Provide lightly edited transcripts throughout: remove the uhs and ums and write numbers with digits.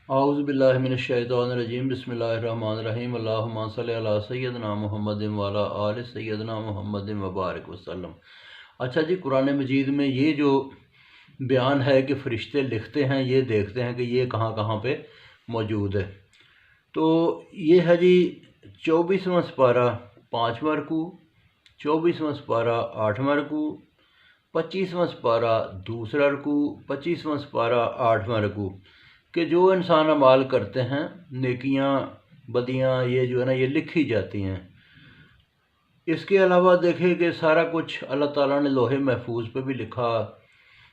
اعوذ باللہ من الشیطان الرجیم، بسم اللہ الرحمن الرحیم، اللہم صلی علی سیدنا محمد وعلی آل سیدنا محمد وبارک وسلم۔ اچھا جی، قرآن مجید میں یہ جو بیان ہے کہ فرشتے لکھتے ہیں، یہ دیکھتے ہیں کہ یہ کہاں کہاں پہ موجود ہے۔ تو یہ ہے جی 24واں سپارہ 5واں رکوع، 24واں سپارہ 8واں رکوع، 25واں سپارہ 2 رکوع، 25واں سپارہ 8واں رکوع، کہ جو انسان اعمال کرتے ہیں، نیکیاں بدیاں، یہ جو ہے نا یہ لکھی جاتی ہیں۔ اس کے علاوہ دیکھیں کہ سارا کچھ اللہ تعالیٰ نے لوح محفوظ پہ بھی لکھا۔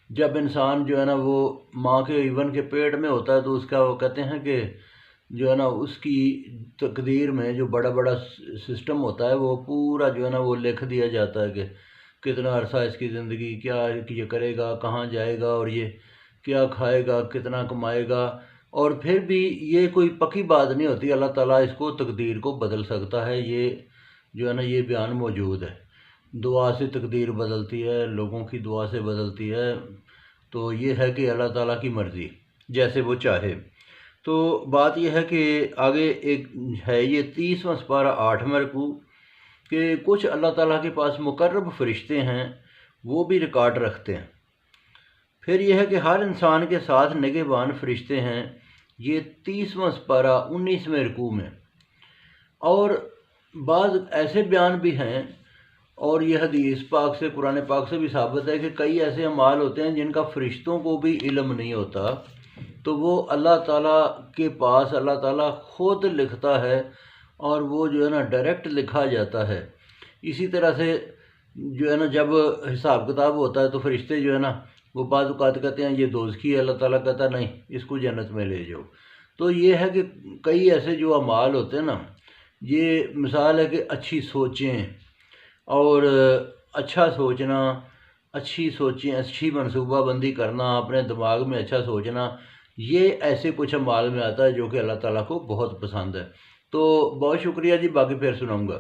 جب انسان جو ہے نا وہ ماں کے ایون کے پیٹ میں ہوتا ہے تو اس کا وہ کہتے ہیں کہ جو ہے نا اس کی تقدیر میں جو بڑا بڑا سسٹم ہوتا ہے وہ پورا جو ہے نا وہ لکھ دیا جاتا ہے کہ کتنا عرصہ اس کی زندگی، کیا یہ کرے گا، کہاں جائے گا، اور یہ کیا کھائے گا، کتنا کمائے گا۔ اور پھر بھی یہ کوئی پکی بات نہیں ہوتی، اللہ تعالیٰ اس کو تقدیر کو بدل سکتا ہے۔ یہ جو ہے نا یہ بیان موجود ہے۔ دعا سے تقدیر بدلتی ہے، لوگوں کی دعا سے بدلتی ہے۔ تو یہ ہے کہ اللہ تعالیٰ کی مرضی، جیسے وہ چاہے۔ تو بات یہ ہے کہ آگے ایک ہے یہ 30واں سپارہ 8واں رکوع، کہ کچھ اللہ تعالیٰ کے پاس مقرب فرشتے ہیں، وہ بھی ریکارڈ رکھتے ہیں۔ پھر یہ ہے کہ ہر انسان کے ساتھ نگہبان فرشتے ہیں، یہ 30واں سپارہ 19ویں رکوع میں۔ اور بعض ایسے بیان بھی ہیں، اور یہ حدیث پاک سے، قرآن پاک سے بھی ثابت ہے کہ کئی ایسے اعمال ہوتے ہیں جن کا فرشتوں کو بھی علم نہیں ہوتا، تو وہ اللہ تعالیٰ کے پاس اللہ تعالیٰ خود لکھتا ہے، اور وہ جو ہے نا ڈائریکٹ لکھا جاتا ہے۔ اسی طرح سے جو ہے نا جب حساب کتاب ہوتا ہے تو فرشتے جو ہے نا وہ بعض اوقات کہتے ہیں یہ دوزخی ہے، اللہ تعالیٰ کہتا ہے نہیں، اس کو جنت میں لے جاؤ۔ تو یہ ہے کہ کئی ایسے جو اعمال ہوتے ہیں نا، یہ مثال ہے کہ اچھی سوچیں اور اچھا سوچنا، اچھی سوچیں، اچھی منصوبہ بندی کرنا، اپنے دماغ میں اچھا سوچنا، یہ ایسے کچھ اعمال میں آتا ہے جو کہ اللہ تعالیٰ کو بہت پسند ہے۔ تو بہت شکریہ جی، باقی پھر سناؤں گا۔